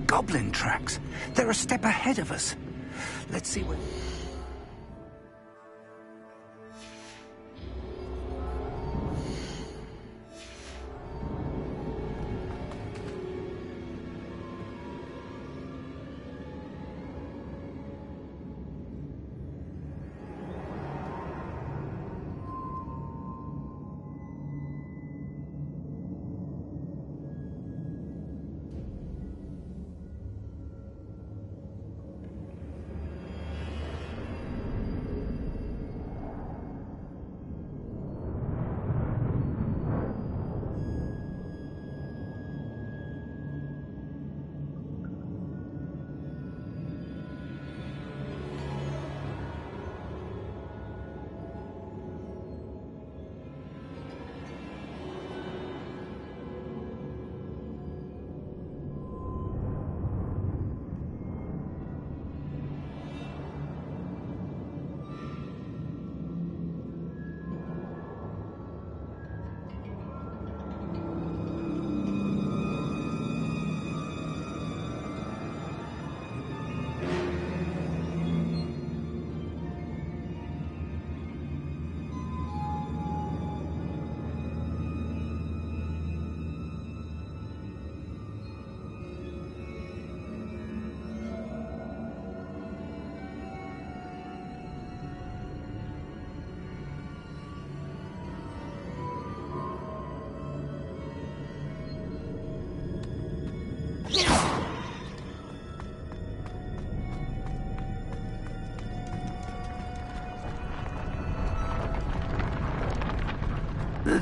goblin tracks. They're a step ahead of us. Let's see what...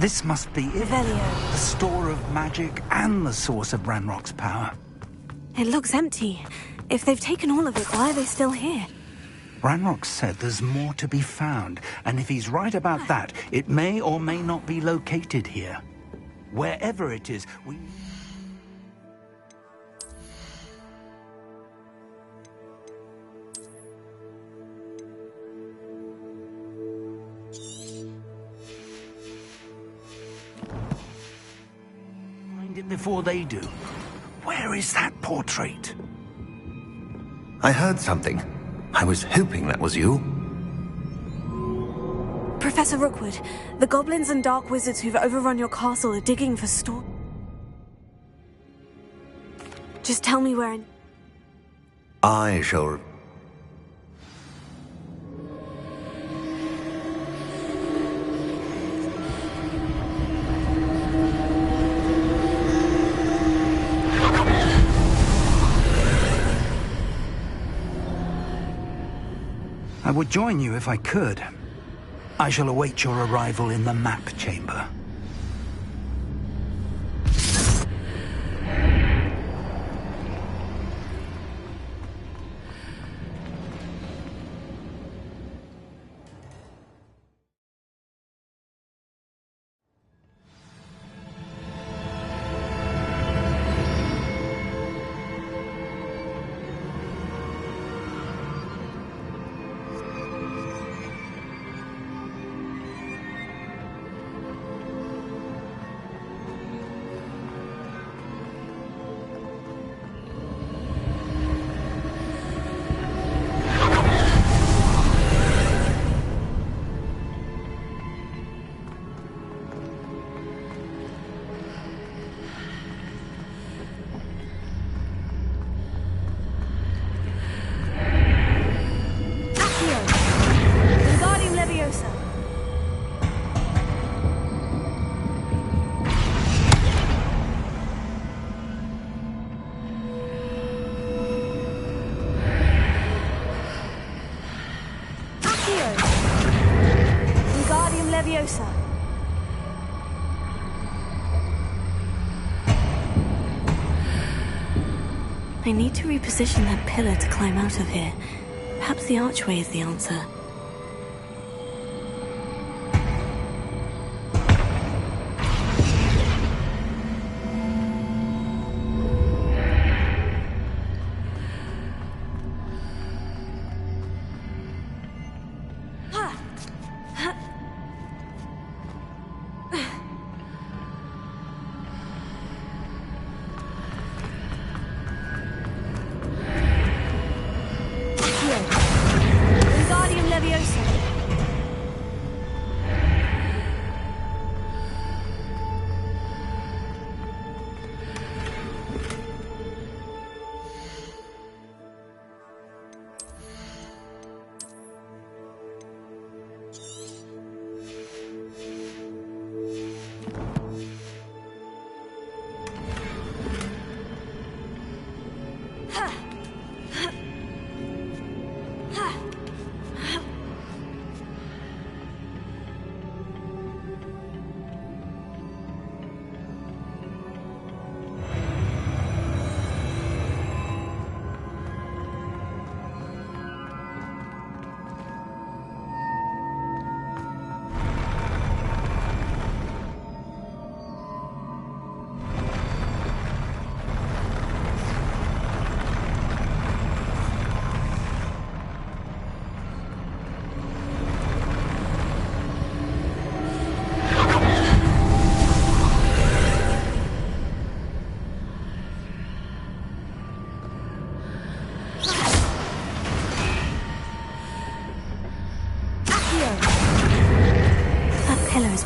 This must be it. Revelio. The store of magic and the source of Ranrock's power. It looks empty. If they've taken all of it, why are they still here? Ranrock said there's more to be found, and if he's right about that, it may or may not be located here. Wherever it is, we... find it before they do. Where is that portrait? I heard something. I was hoping that was you. Professor Rookwood, the goblins and dark wizards who've overrun your castle are digging for Just tell me where I shall... I would join you if I could. I shall await your arrival in the map chamber. I need to reposition that pillar to climb out of here. Perhaps the archway is the answer.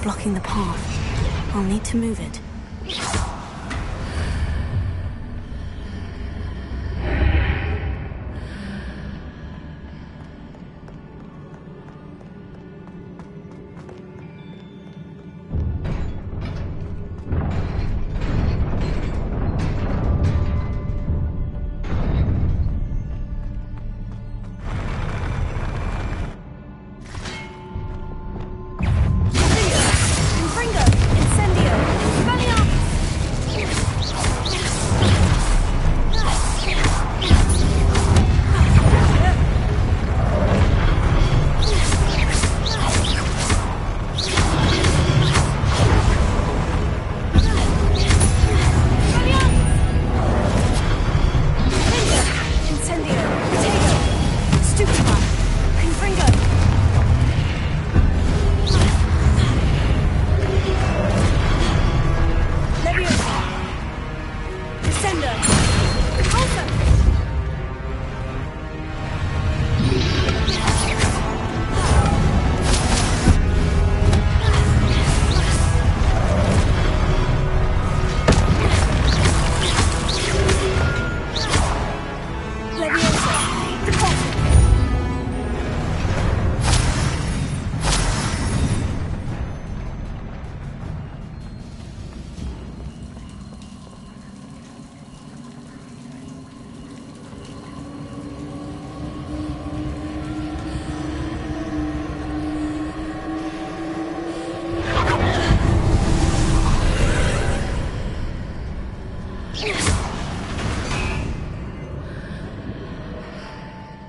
blocking the path. I'll need to move it.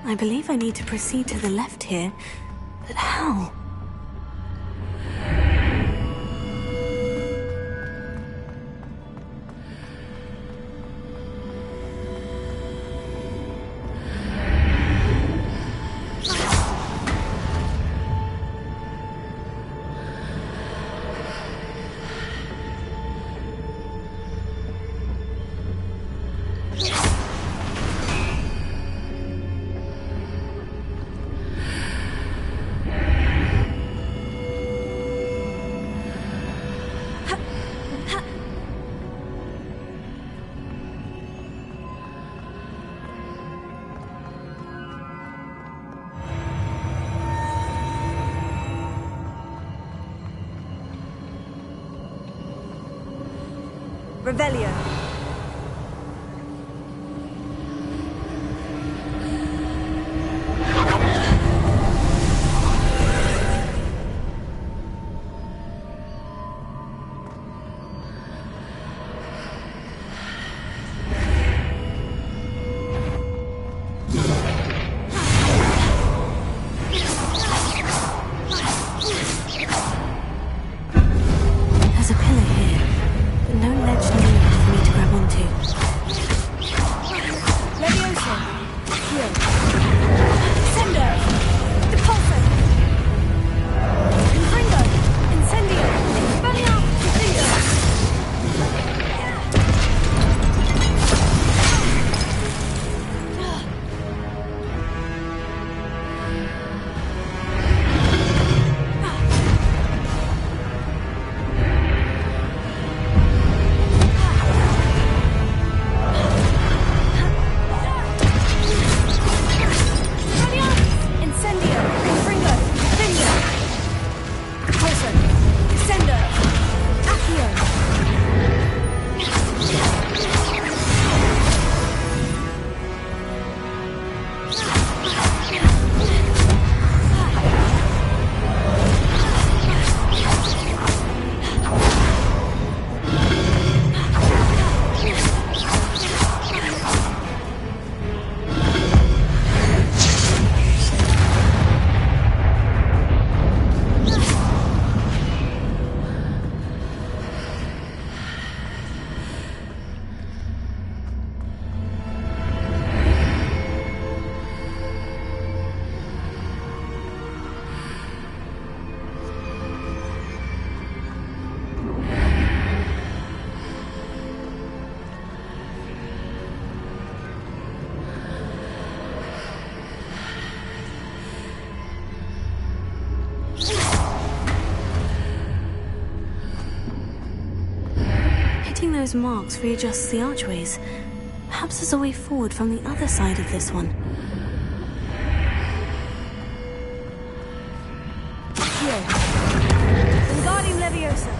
I believe I need to proceed to the left here, but how? Revelio. There's a pillar here, but no ledge near enough for me to grab those marks readjusts the archways. Perhaps there's a way forward from the other side of this one. Here. Wingardium Leviosa.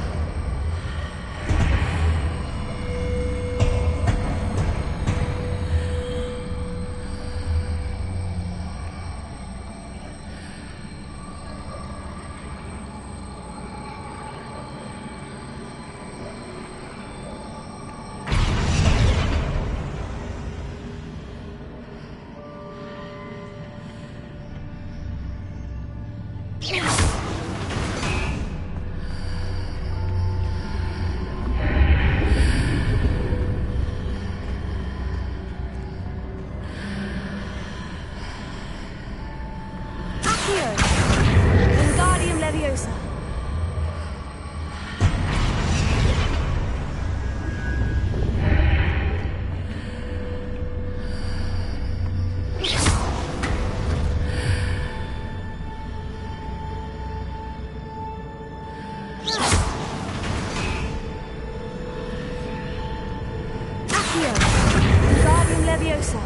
Wingardium Leviosa. Wingardium Leviosa.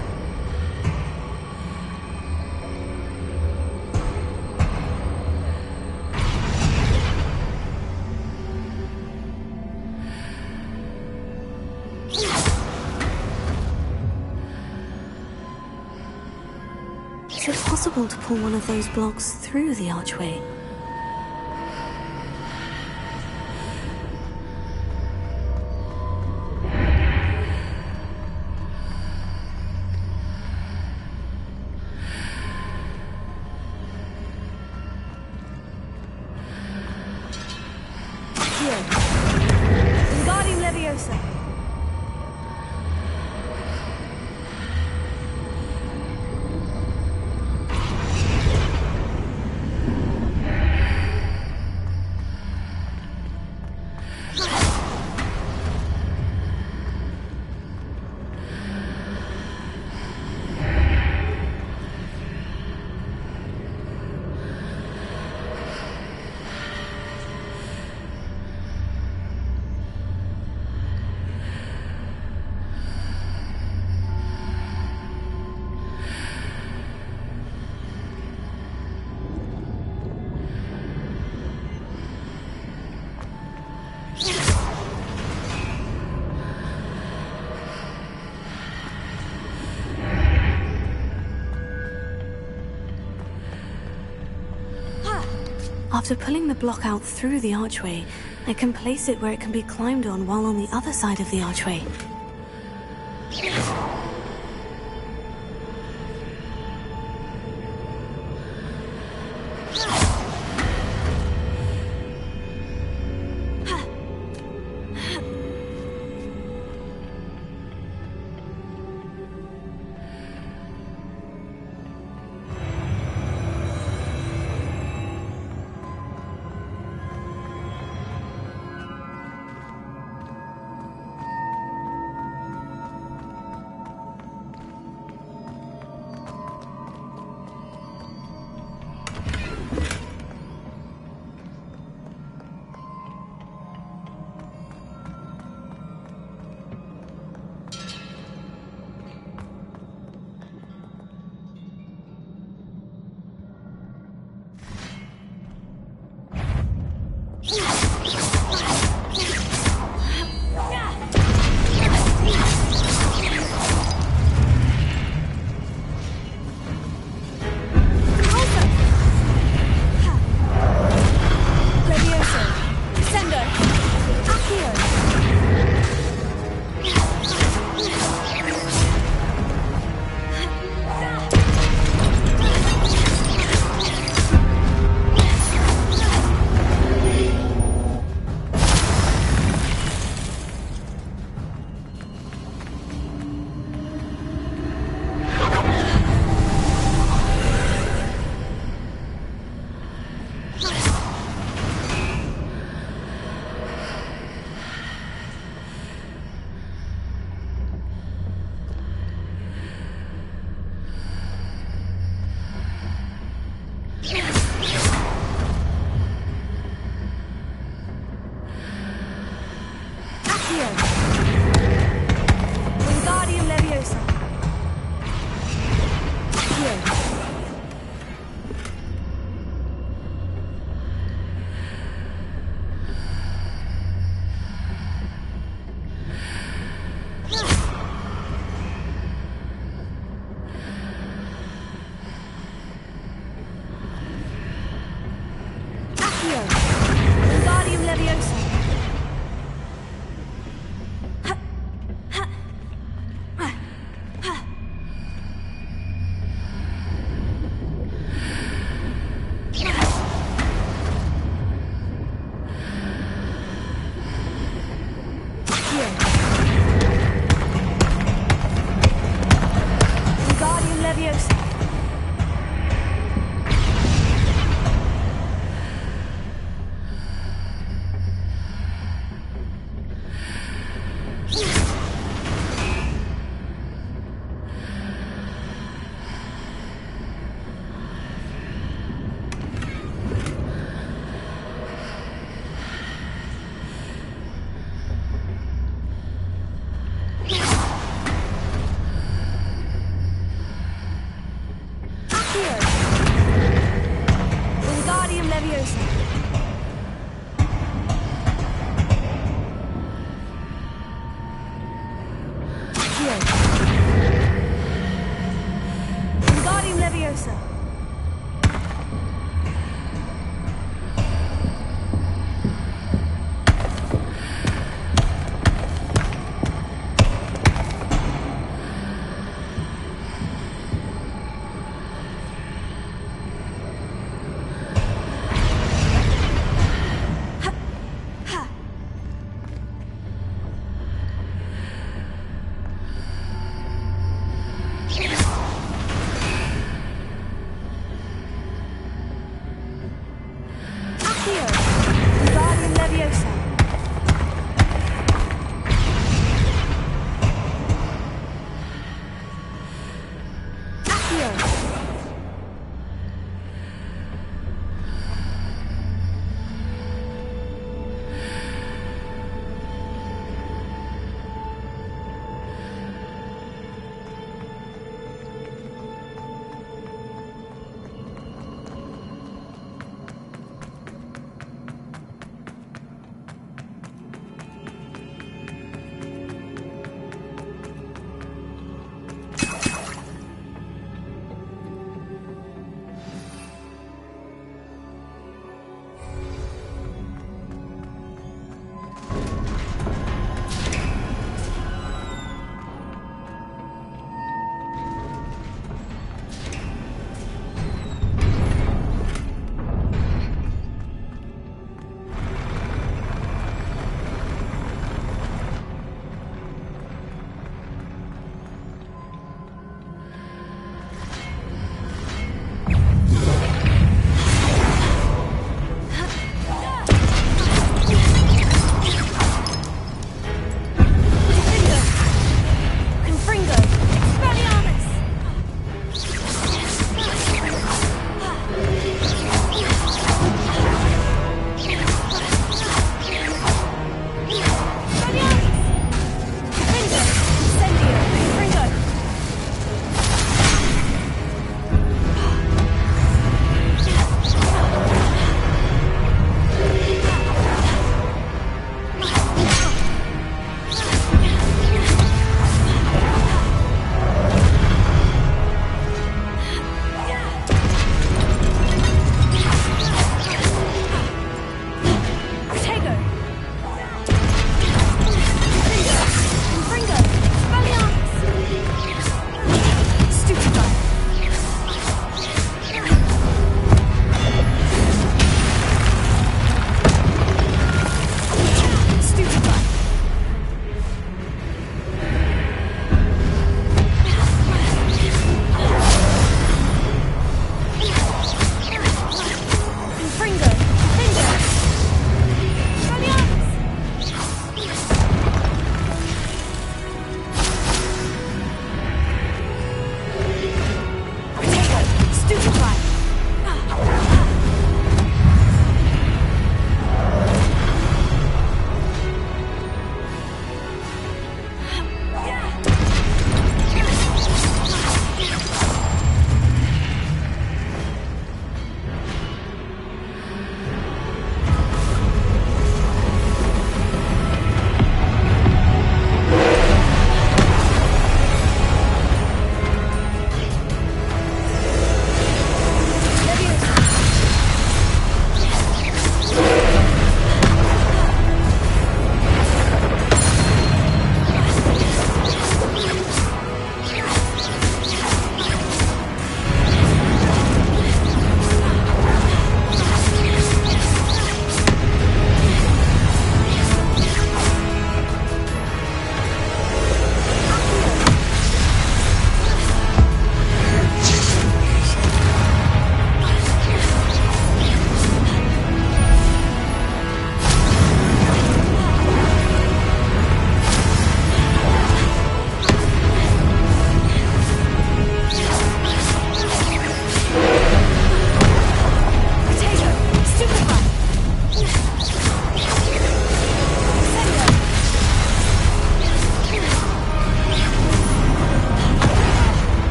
Is it possible to pull one of those blocks through the archway? Here. Wingardium Leviosa. After pulling the block out through the archway, I can place it where it can be climbed on while on the other side of the archway.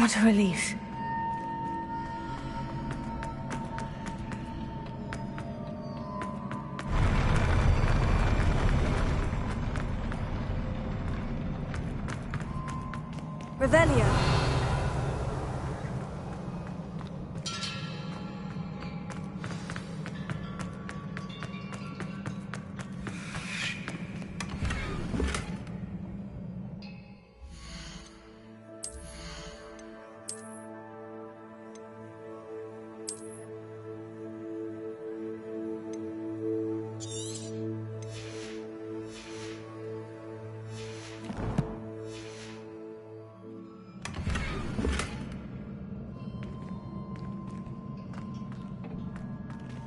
What a relief. Revelio.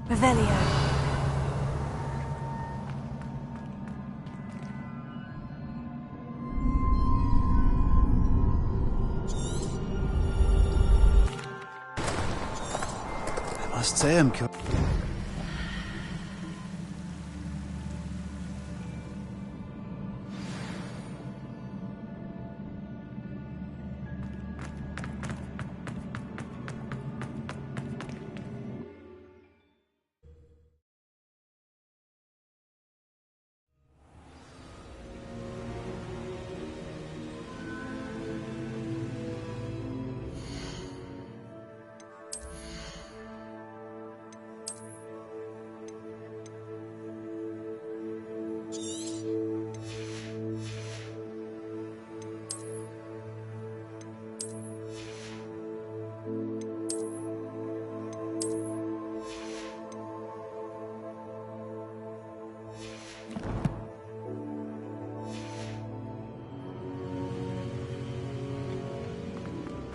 Revelio. I must say I'm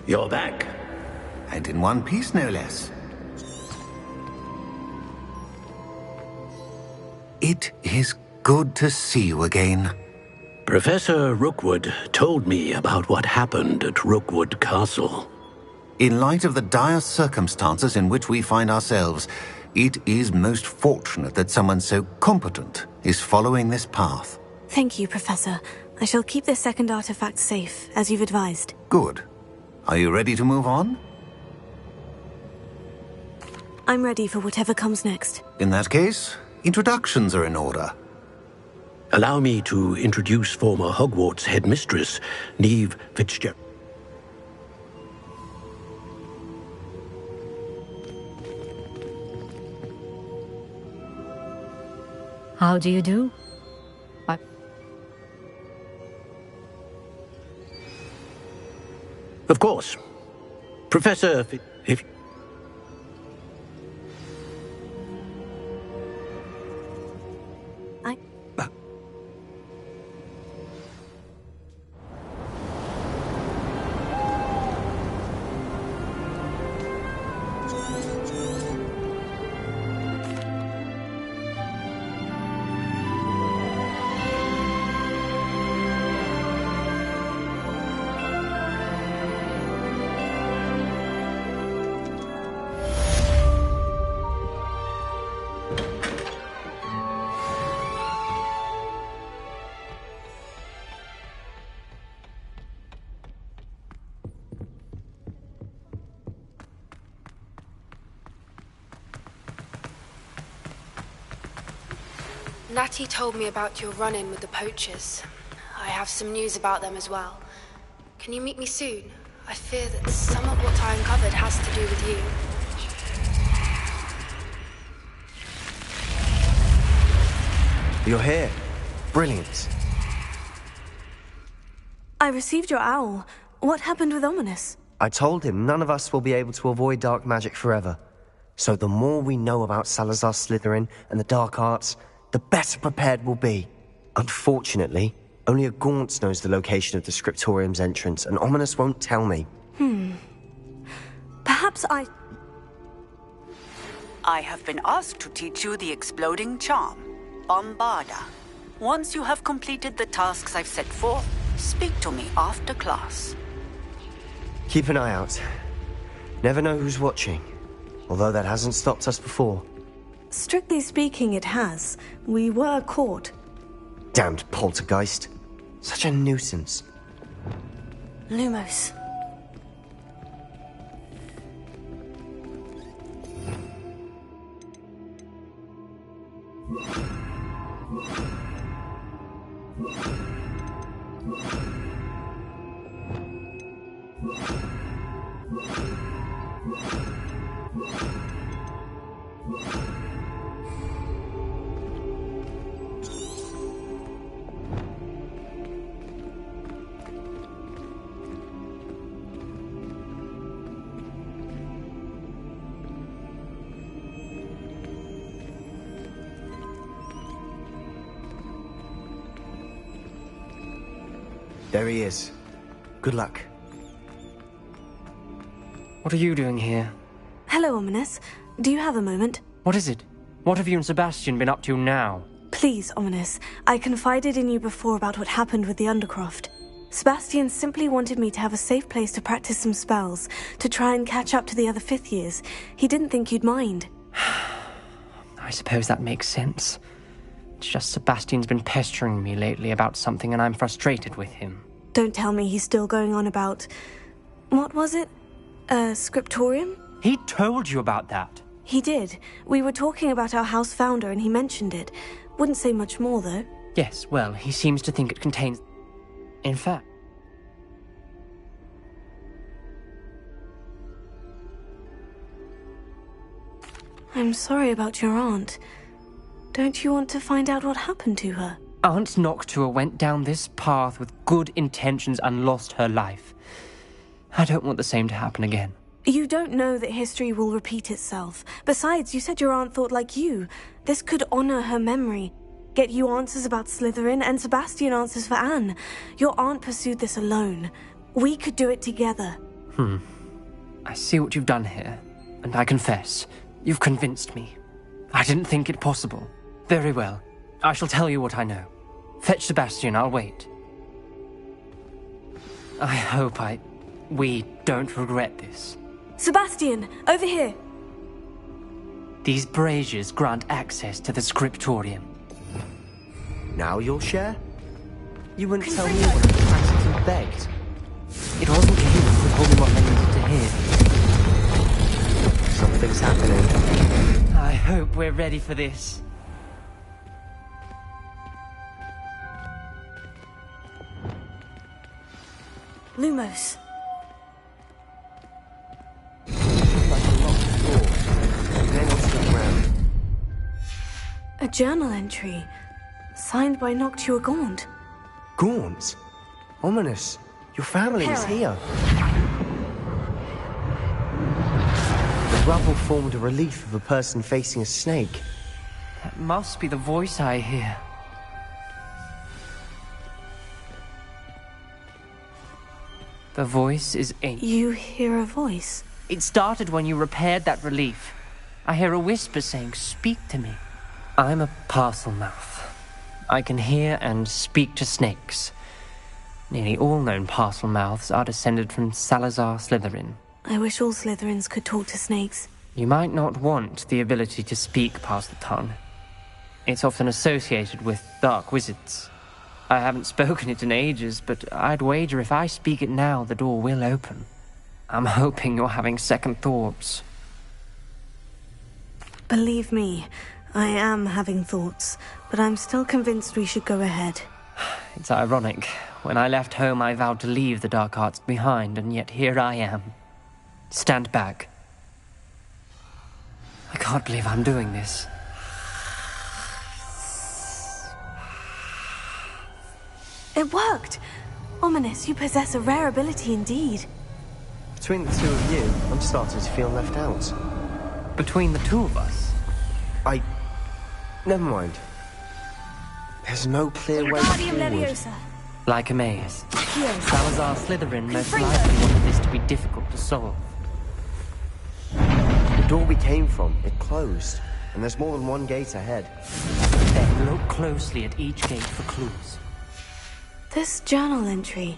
You're back. And in one piece, no less. It is good to see you again. Professor Rookwood told me about what happened at Rookwood Castle. In light of the dire circumstances in which we find ourselves, it is most fortunate that someone so competent is following this path. Thank you, Professor. I shall keep this second artifact safe, as you've advised. Good. Are you ready to move on? I'm ready for whatever comes next. In that case, introductions are in order. Allow me to introduce former Hogwarts headmistress, Neve Fitzgerald. How do you do? Of course. Professor, if... Natty told me about your run-in with the poachers. I have some news about them as well. Can you meet me soon? I fear that some of what I uncovered has to do with you. You're here. Brilliant. I received your owl. What happened with Ominous? I told him none of us will be able to avoid dark magic forever. So the more we know about Salazar Slytherin and the dark arts, the better prepared we'll be. Unfortunately, only a Gaunt knows the location of the Scriptorium's entrance, and Ominous won't tell me. Perhaps I have been asked to teach you the exploding charm, Bombarda. Once you have completed the tasks I've set forth, speak to me after class. Keep an eye out. Never know who's watching, although that hasn't stopped us before. Strictly speaking, it has. We were caught. Damned poltergeist. Such a nuisance. Lumos. There he is. Good luck. What are you doing here? Hello, Ominous. Do you have a moment? What is it? What have you and Sebastian been up to now? Please, Ominous. I confided in you before about what happened with the Undercroft. Sebastian simply wanted me to have a safe place to practice some spells, to try and catch up to the other fifth years. He didn't think you'd mind. I suppose that makes sense. It's just Sebastian's been pestering me lately about something and I'm frustrated with him. Don't tell me he's still going on about... What was it? Scriptorium? He told you about that? He did. We were talking about our house founder and he mentioned it. Wouldn't say much more, though. Yes, well, he seems to think it contains... In fact... I'm sorry about your aunt. Don't you want to find out what happened to her? Aunt Noctua went down this path with good intentions and lost her life. I don't want the same to happen again. You don't know that history will repeat itself. Besides, you said your aunt thought like you. This could honor her memory. Get you answers about Slytherin and Sebastian answers for Anne. Your aunt pursued this alone. We could do it together. I see what you've done here, and I confess, you've convinced me. I didn't think it possible. Very well. I shall tell you what I know. Fetch Sebastian, I'll wait. I hope we don't regret this. Sebastian, over here! These braziers grant access to the scriptorium. Now you'll share? You wouldn't tell me what you practically begged. It wasn't you who told me what I needed to hear. Something's happening. I hope we're ready for this. Lumos. Like a locked door. Nails to the ground. A journal entry. Signed by Noctua Gaunt. Gaunt? Ominous. Your family is here. The rubble formed a relief of a person facing a snake. That must be the voice I hear. The voice is ancient. You hear a voice? It started when you repaired that relief. I hear a whisper saying, "Speak to me." I'm a parcel mouth. I can hear and speak to snakes. Nearly all known parcel mouths are descended from Salazar Slytherin. I wish all Slytherins could talk to snakes. You might not want the ability to speak past the tongue. It's often associated with dark wizards. I haven't spoken it in ages, but I'd wager if I speak it now, the door will open. I'm hoping you're having second thoughts. Believe me, I am having thoughts, but I'm still convinced we should go ahead. It's ironic. When I left home, I vowed to leave the dark arts behind, and yet here I am. Stand back. I can't believe I'm doing this. It worked! Ominous, you possess a rare ability indeed. Between the two of you, I'm starting to feel left out. Between the two of us? Never mind. There's no clear way Wingardium forward. Leviosa. Like a maze. Yes. Salazar Slytherin most Confringo. likely wanted this to be difficult to solve. The door we came from, it closed. And there's more than one gate ahead. Then look closely at each gate for clues. This journal entry,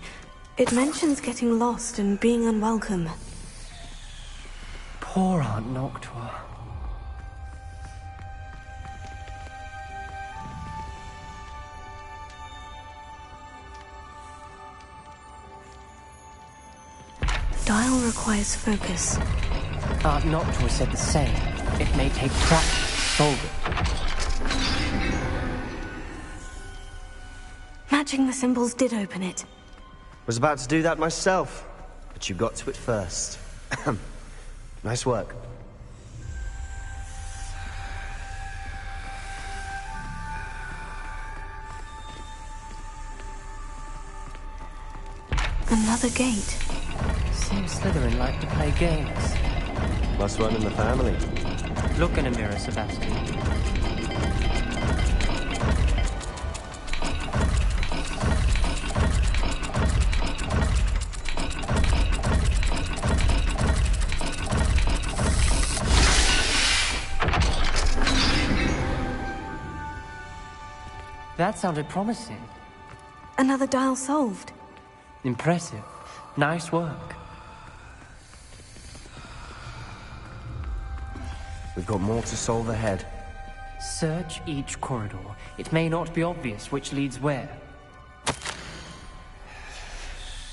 it mentions getting lost and being unwelcome. Poor Aunt Noctua. Dial requires focus. Aunt Noctua said the same. It may take practice to solve it. Magic Smashing the symbols did open it. Was about to do that myself, but you got to it first. Nice work. Another gate. Seems Slytherin like to play games. Must run in the family. Look in a mirror, Sebastian. That sounded promising. Another dial solved. Impressive. Nice work. We've got more to solve ahead. Search each corridor. It may not be obvious which leads where.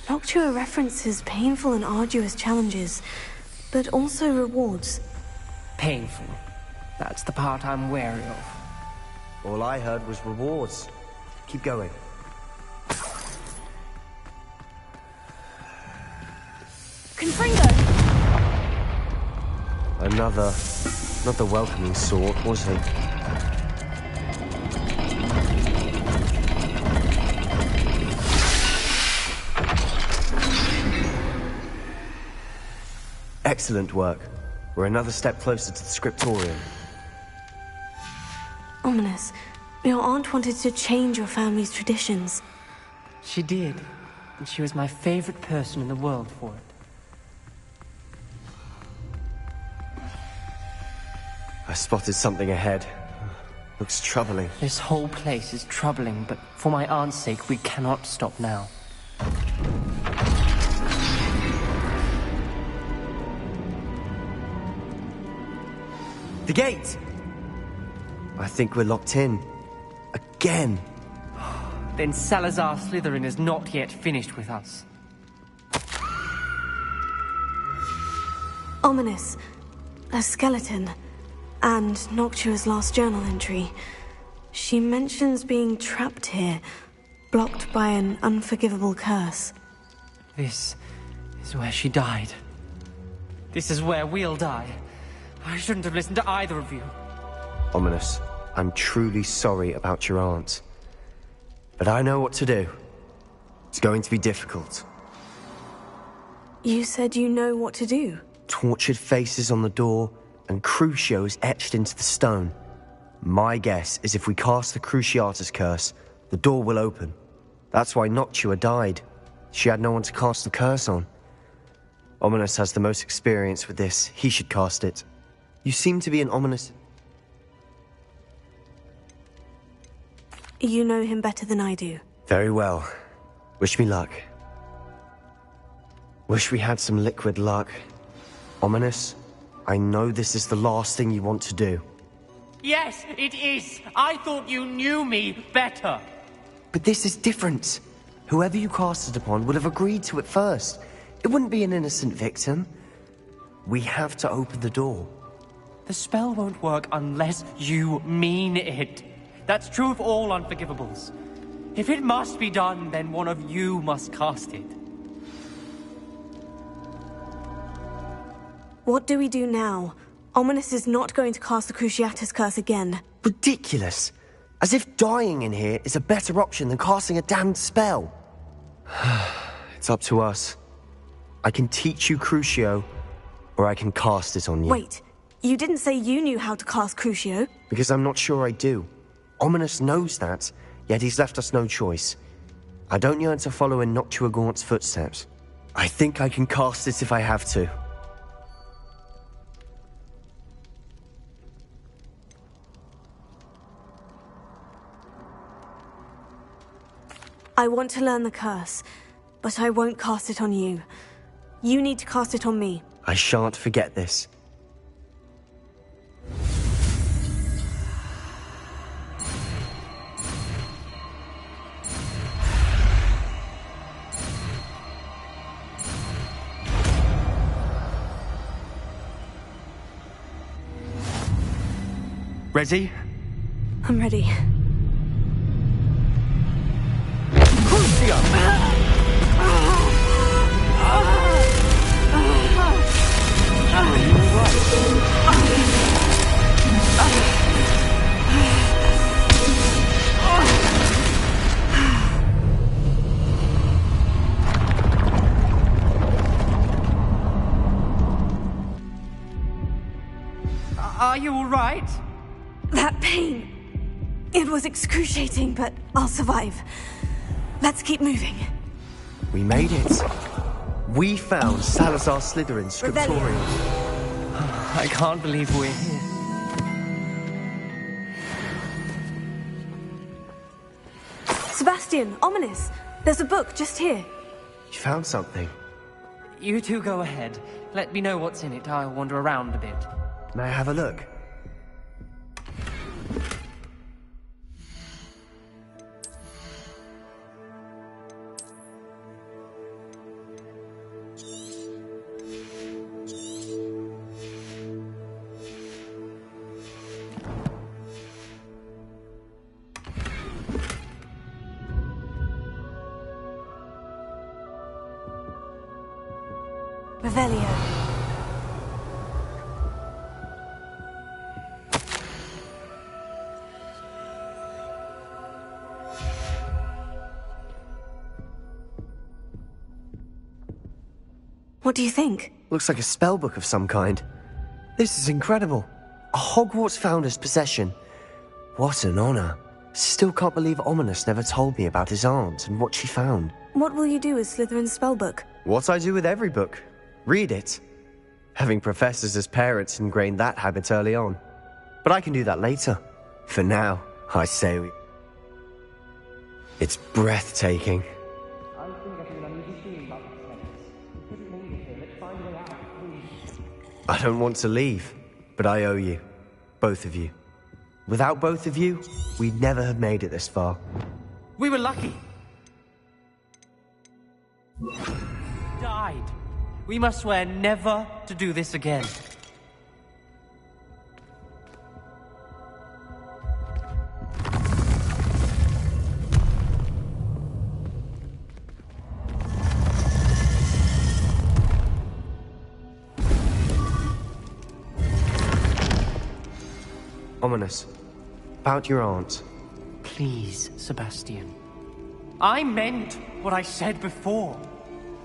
Noctua references painful and arduous challenges, but also rewards. Painful. That's the part I'm wary of. All I heard was rewards. Keep going. Confringo! Another. Not the welcoming sort, was he? Excellent work. We're another step closer to the scriptorium. Ominous. Your aunt wanted to change your family's traditions. She did. And she was my favorite person in the world for it. I spotted something ahead. Looks troubling. This whole place is troubling, but for my aunt's sake, we cannot stop now. The gate! I think we're locked in. Again. Then Salazar Slytherin is not yet finished with us. Ominous. A skeleton. And Noctua's last journal entry. She mentions being trapped here, blocked by an unforgivable curse. This is where she died. This is where we'll die. I shouldn't have listened to either of you. Ominous, I'm truly sorry about your aunt. But I know what to do. It's going to be difficult. You said you know what to do. Tortured faces on the door, and Crucios etched into the stone. My guess is if we cast the Cruciatus curse, the door will open. That's why Noctua died. She had no one to cast the curse on. Ominous has the most experience with this. He should cast it. You seem to be an Ominous... You know him better than I do. Very well. Wish me luck. Wish we had some liquid luck. Ominous, I know this is the last thing you want to do. Yes, it is. I thought you knew me better. But this is different. Whoever you cast it upon would have agreed to it first. It wouldn't be an innocent victim. We have to open the door. The spell won't work unless you mean it. That's true of all unforgivables. If it must be done, then one of you must cast it. What do we do now? Ominous is not going to cast the Cruciatus curse again. Ridiculous. As if dying in here is a better option than casting a damned spell. It's up to us. I can teach you Crucio, or I can cast it on you. Wait, you didn't say you knew how to cast Crucio? Because I'm not sure I do. Ominous knows that, yet he's left us no choice. I don't yearn to follow in Noctua Gaunt's footsteps. I think I can cast it if I have to. I want to learn the curse, but I won't cast it on you. You need to cast it on me. I shan't forget this. Ready? I'm ready. Are you all right? That pain. It was excruciating, but I'll survive. Let's keep moving. We made it. We found Salazar Slytherin's scriptorium. I can't believe we're here. Sebastian, ominous. There's a book just here. You found something. You two go ahead. Let me know what's in it. I'll wander around a bit. May I have a look? Revelio. What do you think? Looks like a spellbook of some kind. This is incredible. A Hogwarts founder's possession. What an honor. Still can't believe Ominous never told me about his aunt and what she found. What will you do with Slytherin's spellbook? What I do with every book. Read it. Having professors as parents ingrained that habit early on. But I can do that later. For now, I say we... It's breathtaking. I don't want to leave, but I owe you. Both of you. Without both of you, we'd never have made it this far. We were lucky. Died. We must swear never to do this again. Ominous. About your aunt. Please, Sebastian. I meant what I said before.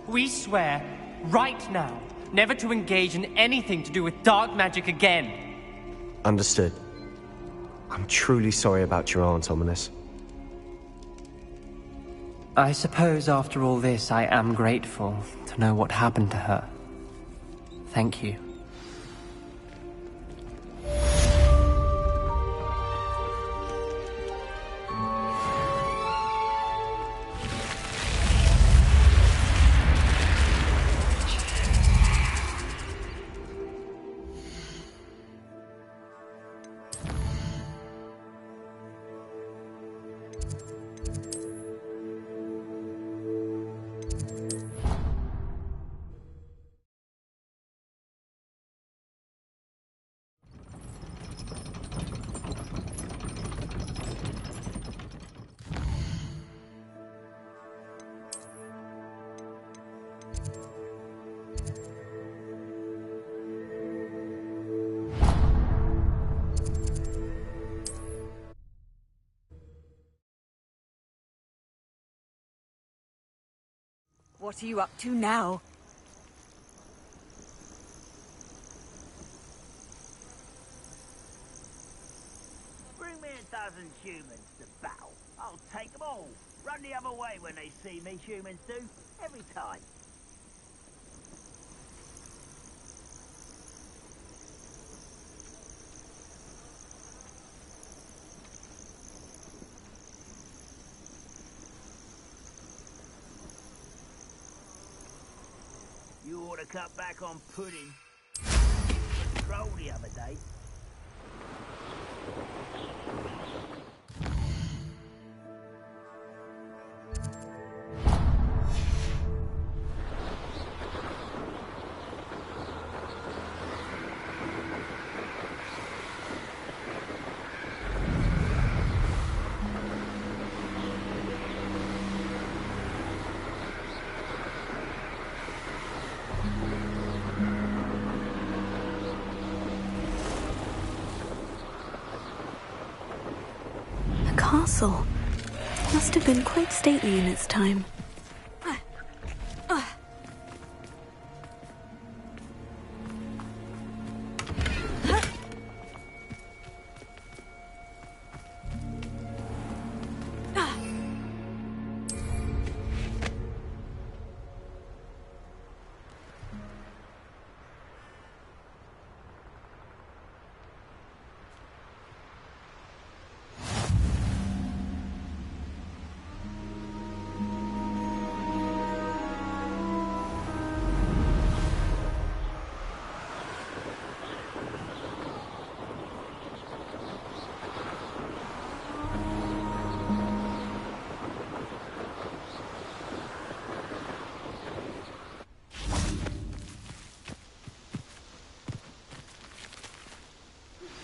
We swear, right now, never to engage in anything to do with dark magic again. Understood. I'm truly sorry about your aunt, Ominous. I suppose after all this, I am grateful to know what happened to her. Thank you. What are you up to now? Bring me 1,000 humans to battle. I'll take them all. Run the other way when they see me, humans do. Every time. You ought to cut back on pudding. Stroll the other day. castle. Must have been quite stately in its time.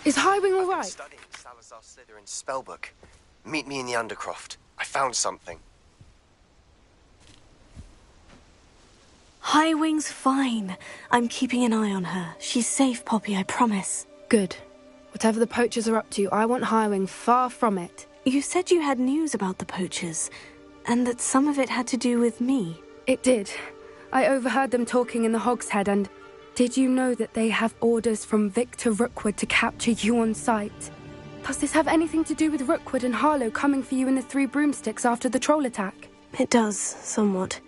Is Highwing all right? Studying Salazar Slytherin's spellbook. Meet me in the Undercroft. I found something. Highwing's fine. I'm keeping an eye on her. She's safe, Poppy, I promise. Good. Whatever the poachers are up to, I want Highwing far from it. You said you had news about the poachers, and that some of it had to do with me. It did. I overheard them talking in the Hogshead, and did you know that they have orders from Victor Rookwood to capture you on sight? Does this have anything to do with Rookwood and Harlow coming for you in the Three Broomsticks after the troll attack? It does, somewhat.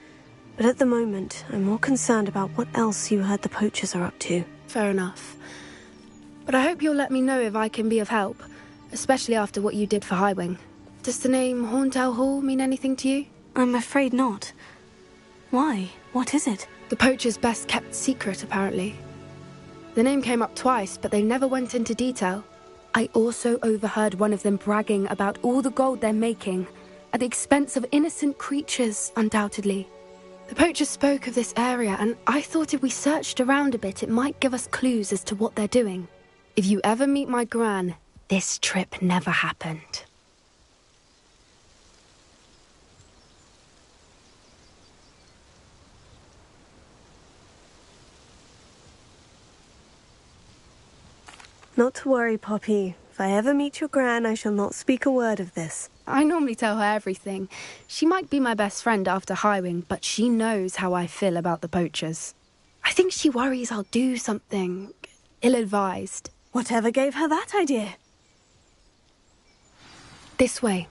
But at the moment, I'm more concerned about what else you heard the poachers are up to. Fair enough. But I hope you'll let me know if I can be of help, especially after what you did for Highwing. Does the name Horntail Hall mean anything to you? I'm afraid not. Why? What is it? The poachers' best kept secret, apparently. The name came up twice, but they never went into detail. I also overheard one of them bragging about all the gold they're making, at the expense of innocent creatures, undoubtedly. The poachers spoke of this area, and I thought if we searched around a bit, it might give us clues as to what they're doing. If you ever meet my gran, this trip never happened. Not to worry, Poppy. If I ever meet your gran, I shall not speak a word of this. I normally tell her everything. She might be my best friend after Highwing, but she knows how I feel about the poachers. I think she worries I'll do something ill-advised. Whatever gave her that idea? This way.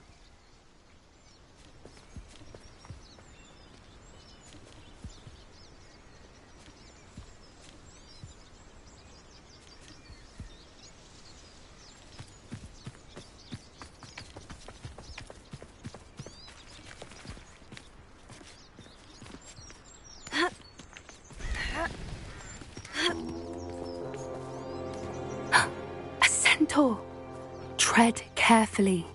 A centaur. Tread carefully.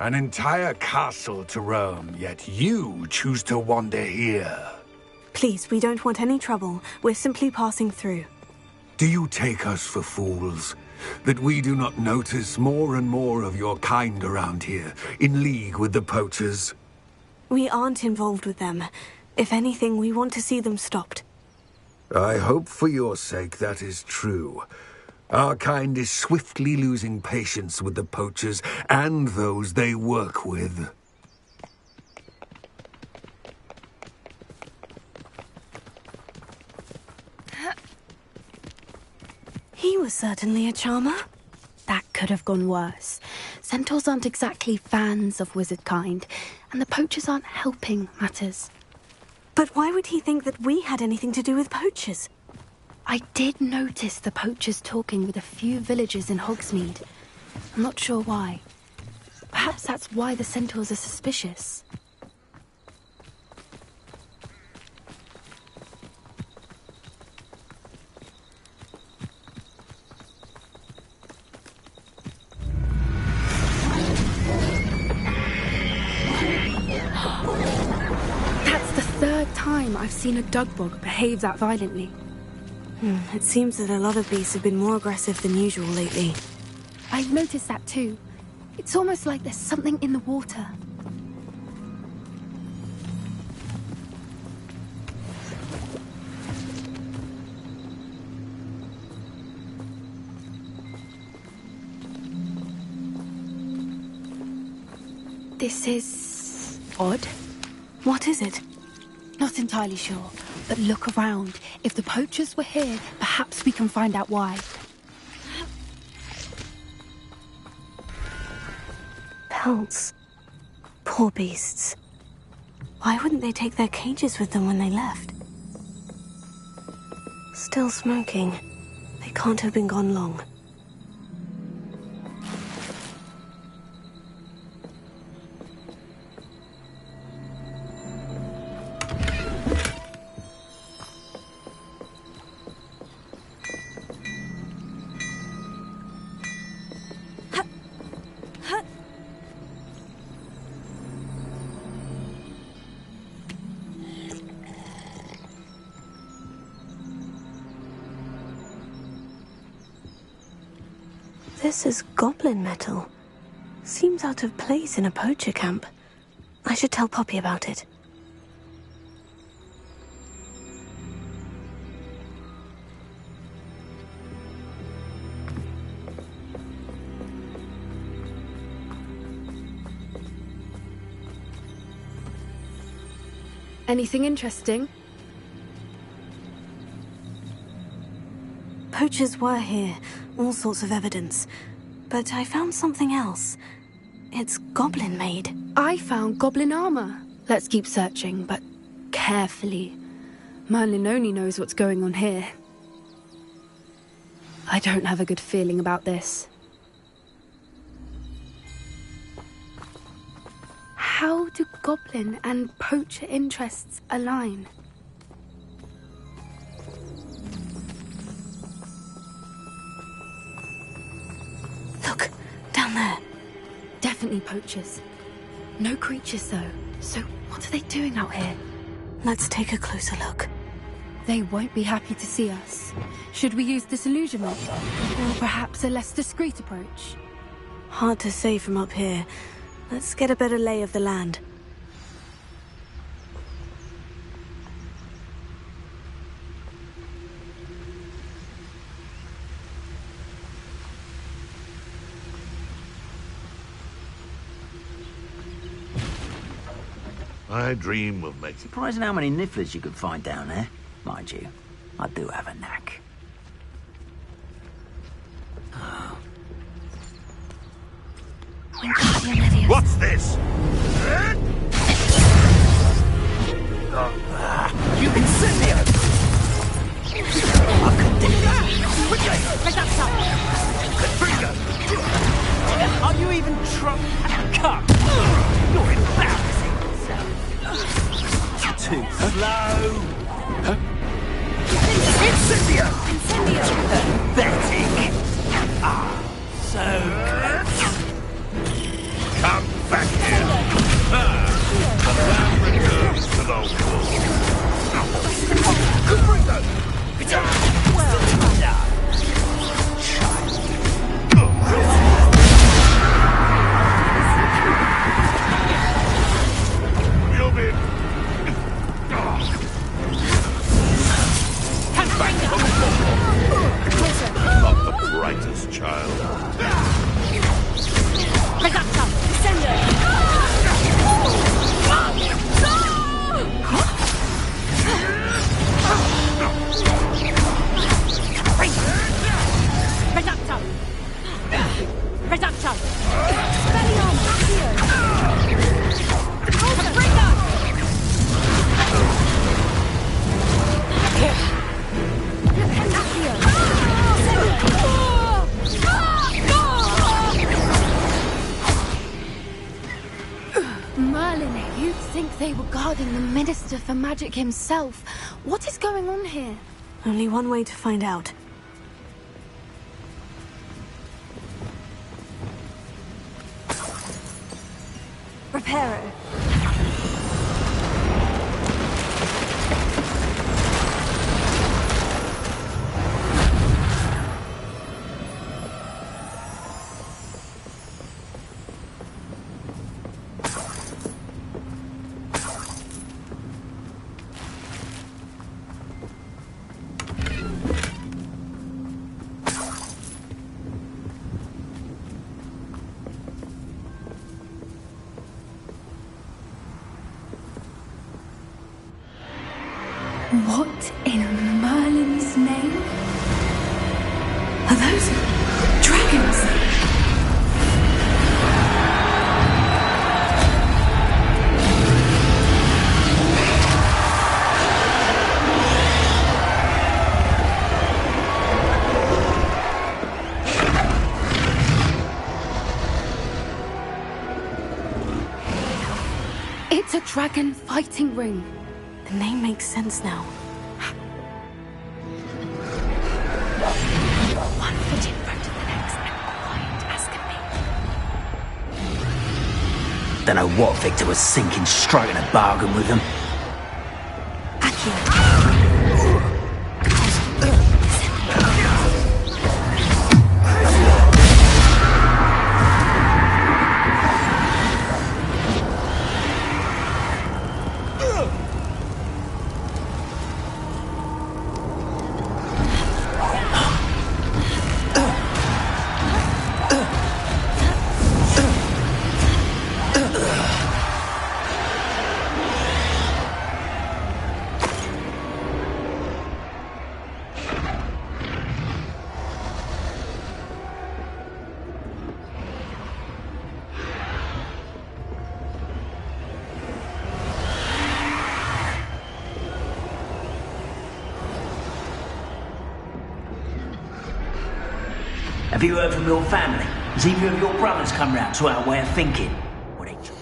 An entire castle to roam, yet you choose to wander here. Please, we don't want any trouble. We're simply passing through. Do you take us for fools? That we do not notice more and more of your kind around here, in league with the poachers? We aren't involved with them. If anything, we want to see them stopped. I hope for your sake that is true. Our kind is swiftly losing patience with the poachers and those they work with. He was certainly a charmer. That could have gone worse. Centaurs aren't exactly fans of wizard kind, and the poachers aren't helping matters. But why would he think that we had anything to do with poachers? I did notice the poachers talking with a few villagers in Hogsmeade. I'm not sure why. Perhaps that's why the centaurs are suspicious. seen a dugbog behave that violently. It seems that a lot of beasts have been more aggressive than usual lately. I've noticed that too. It's almost like there's something in the water. This is odd. What is it? Not entirely sure, but look around. If the poachers were here, perhaps we can find out why. Pelts. Poor beasts. Why wouldn't they take their cages with them when they left? Still smoking. They can't have been gone long. This is goblin metal. Seems out of place in a poacher camp. I should tell Poppy about it. Anything interesting? Poachers were here, all sorts of evidence. But I found something else. It's goblin-made. I found goblin armor. Let's keep searching, but carefully. Merlin only knows what's going on here. I don't have a good feeling about this. How do goblin and poacher interests align? Look, down there. Definitely poachers. No creatures, though. So what are they doing out here? Let's take a closer look. They won't be happy to see us. Should we use disillusionment? Or perhaps a less discreet approach? Hard to say from up here. Let's get a better lay of the land. I dream of making... Surprising how many nifflers you could find down there. Mind you, I do have a knack. What's this? You incendio! I can do this! Quickly! Make that stop! Confringo! Are you even Come! You're embarrassing yourself. Too slow! Huh? Incendio! Pathetic! So close. Come back here! The lamb returns to the wolf. Confringo! Well done! You'll be... Back from not the brightest child. Ragazza, descendo! Ragazza! Ragazza! Spelliamo, Merlin, you'd think they were guarding the Minister for Magic himself. What is going on here? Only one way to find out. Reparo. What in Merlin's name? Are those dragons? It's a dragon fighting ring. The name makes sense now. One foot in front of the next and quiet as can be. Don't know what Victor was thinking, striking a bargain with them. Have you heard from your family? Has either of your brothers come round to our way of thinking? What ain't you?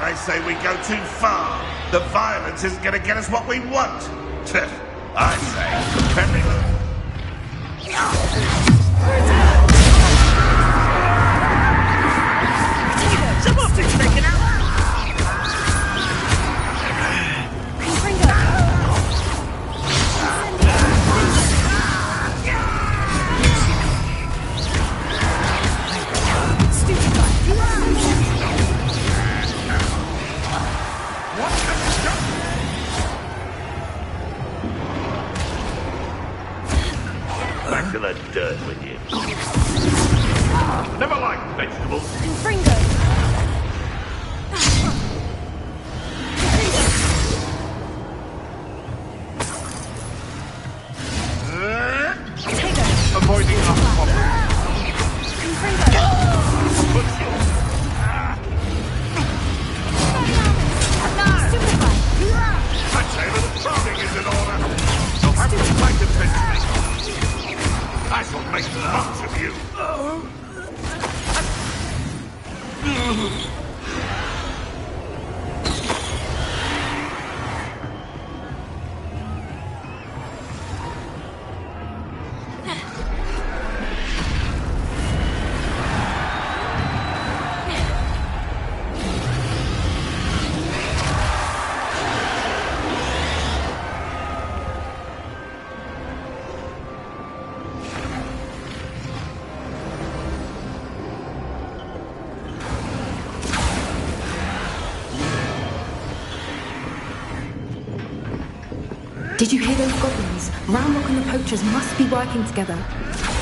I say we go too far. The violence isn't going to get us what we want. I say, very low. Someone's been taken out. Back to the dirt with you. Never liked vegetables. Fringo. Avoiding our problem. I'd say that the farming is in order. You'll have to fight eventually. I shall make much of you. Did you hear those goblins? Ramrock and the poachers must be working together.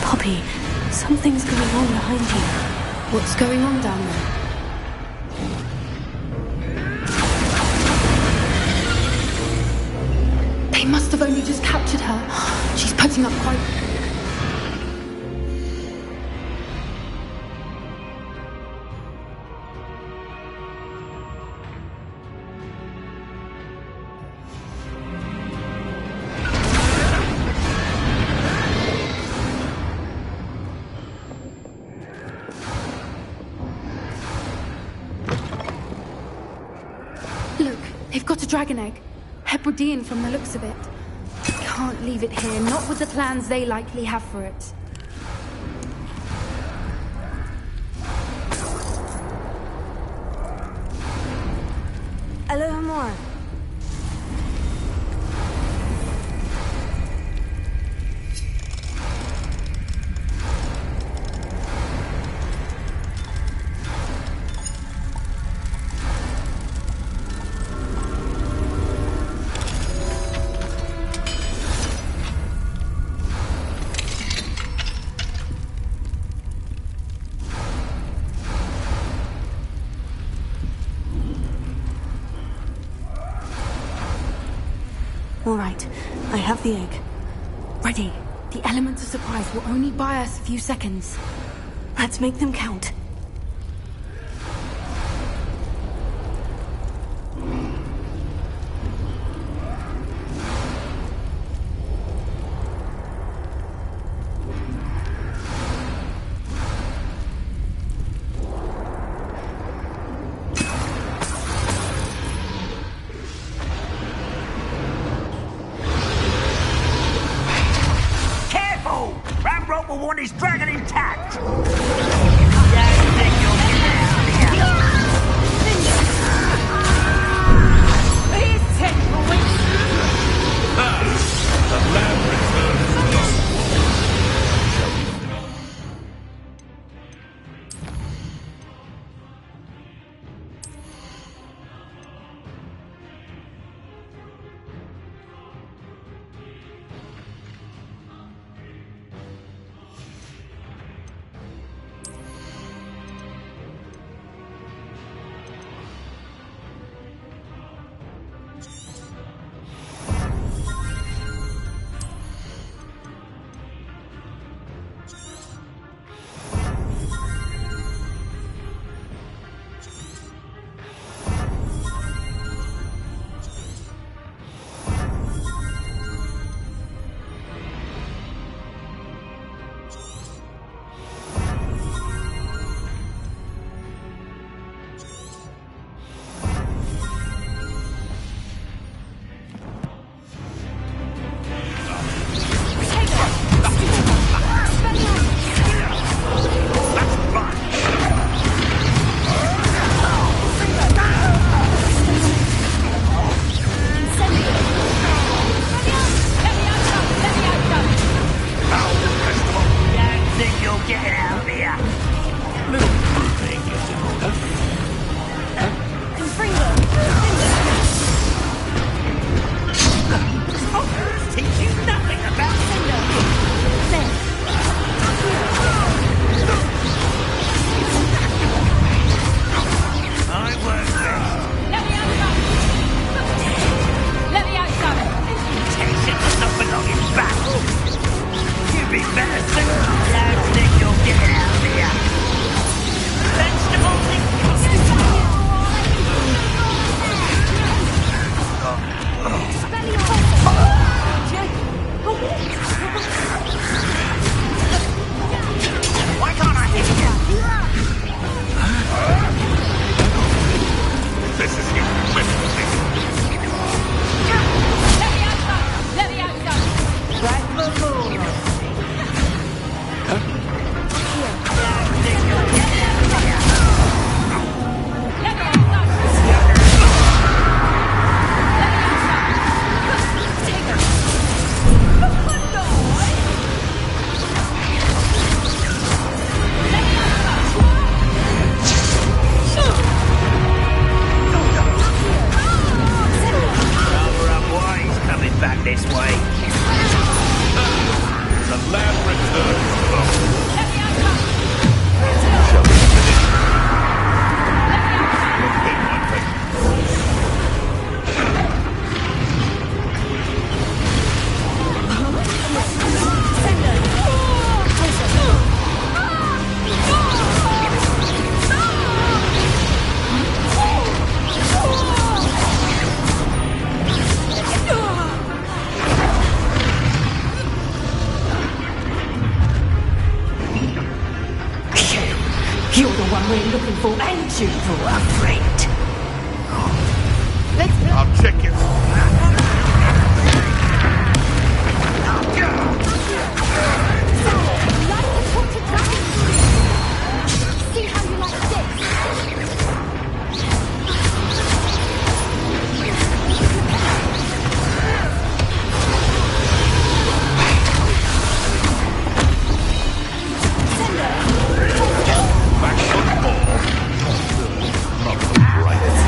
Poppy, something's going on behind you. What's going on down there? They must have only just captured her. She's putting up quite... Look, they've got a dragon egg. Hebridean from the looks of it. Can't leave it here, not with the plans they likely have for it. Aloha. All right, I have the egg. Ready. The elements of surprise will only buy us a few seconds. Let's make them count. Will want his dragon intact. You're the one we're looking for, and you for a friend. I'll check it. See how you like this. Not the brightest.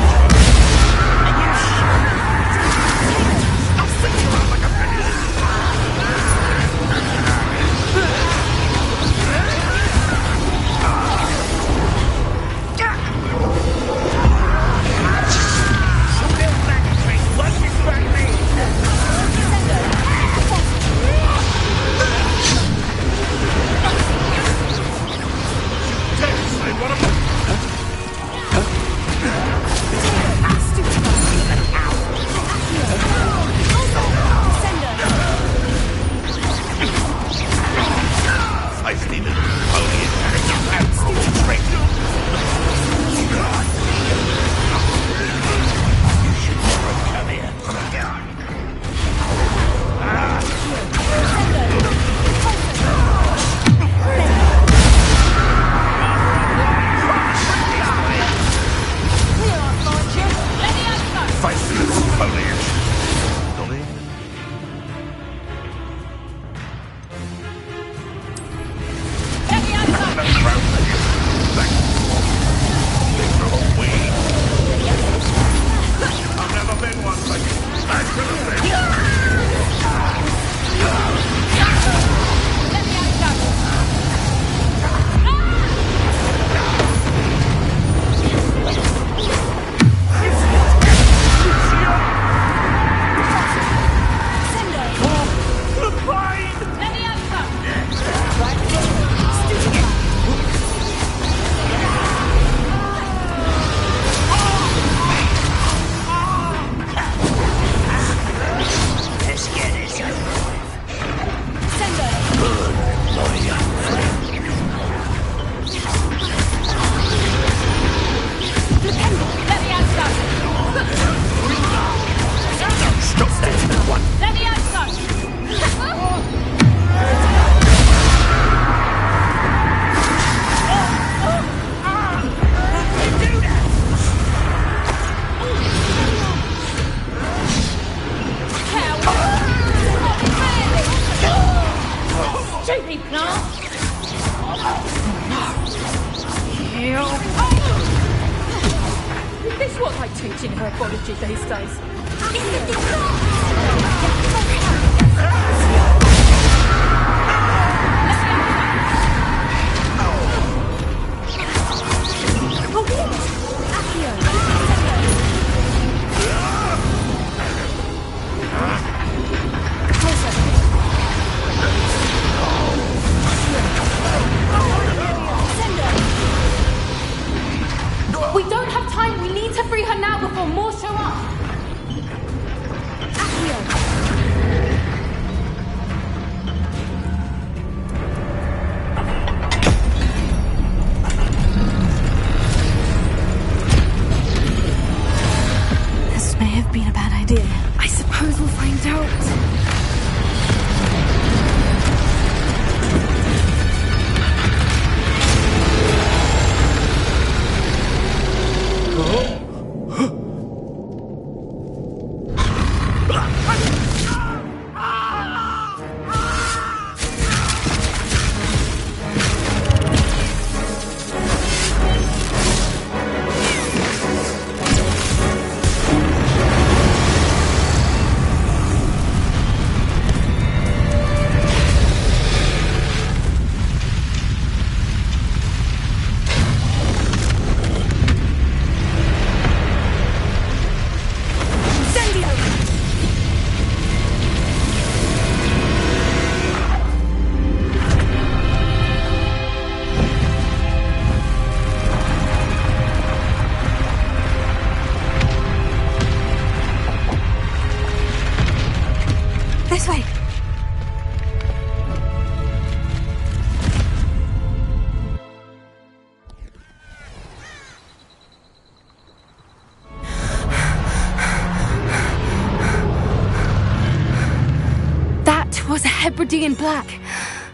Hebridean black.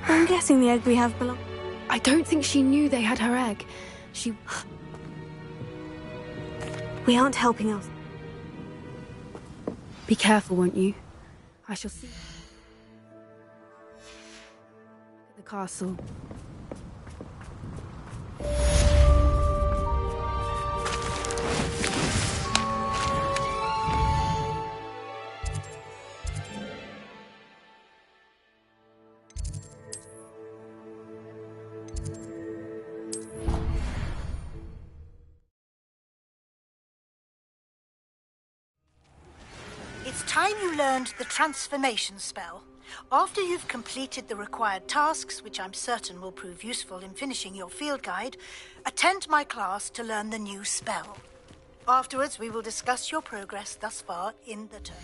I'm guessing the egg we have belongs. I don't think she knew they had her egg. She... We aren't helping us. Be careful, won't you? I shall see. At the castle. It's time you learned the transformation spell. After you've completed the required tasks, which I'm certain will prove useful in finishing your field guide, attend my class to learn the new spell. Afterwards, we will discuss your progress thus far in the term.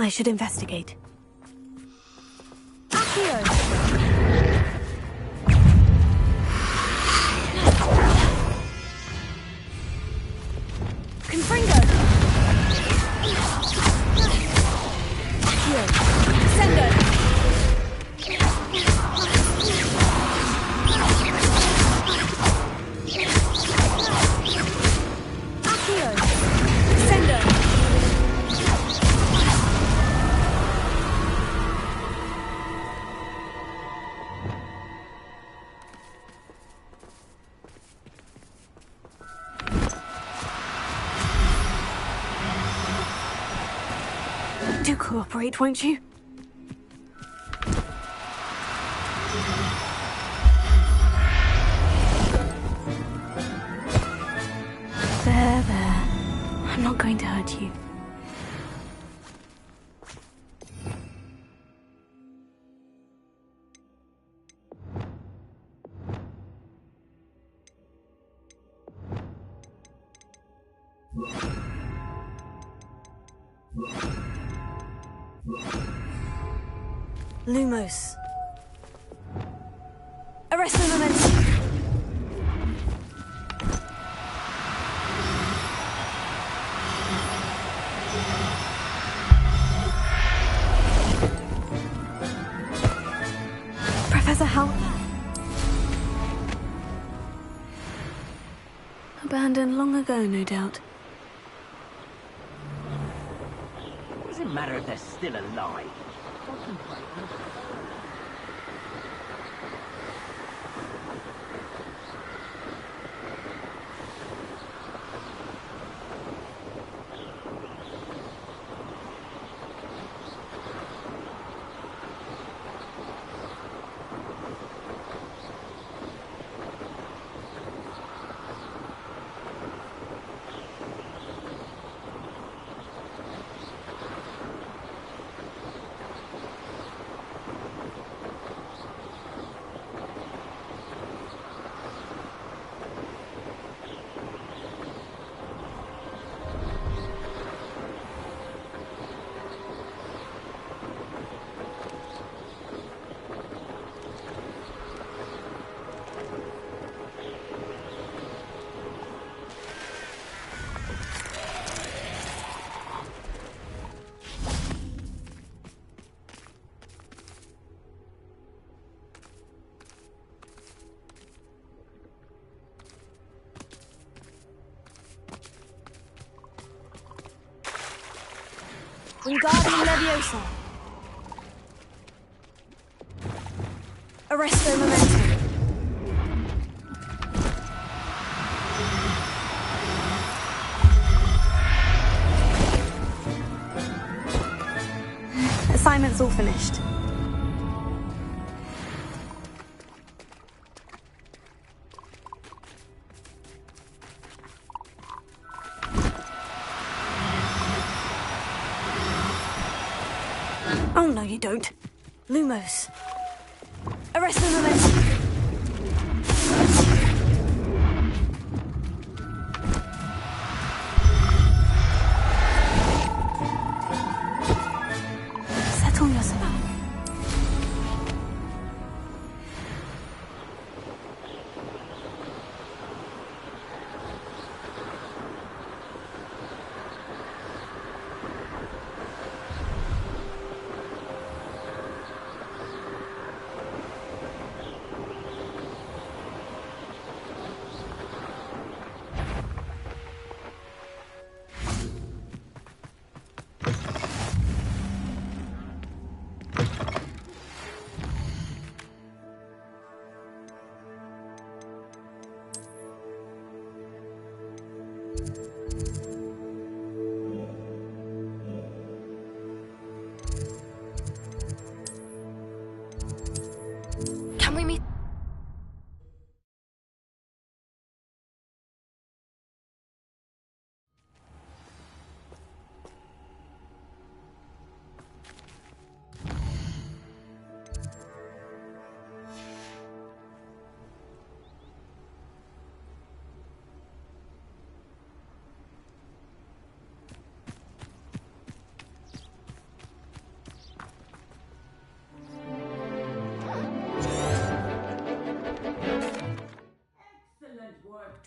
I should investigate. Accio! Confringo! Accio! Sendo! Accio! Sendo! Do cooperate, won't you? There. I'm not going to hurt you. Lumos. Arrest the momentum. Professor Howard. Abandoned long ago, no doubt. Doesn't matter if they're still alive. Wingardium Leviosa. Arresto Momentum. Assignment's all finished. Oh, no, you don't. Lumos. Arrest the momentum. Settle yourself.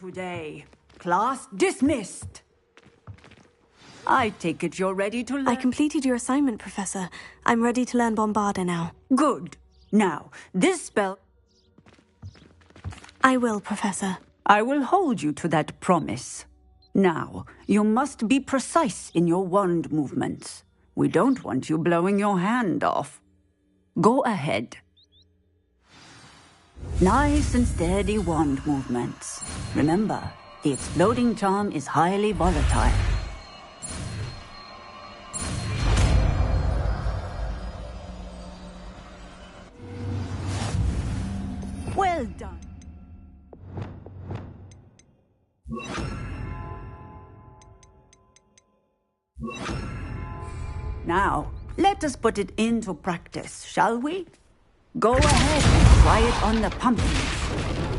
today. Class dismissed. I take it you're ready to learn. I completed your assignment, Professor. I'm ready to learn Bombarda now. Good. Now, this spell... I will, Professor. I will hold you to that promise. Now, you must be precise in your wand movements. We don't want you blowing your hand off. Go ahead. Nice and steady wand movements. Remember, the exploding charm is highly volatile. Well done. Now, let us put it into practice, shall we? Go ahead and try it on the pumpkins.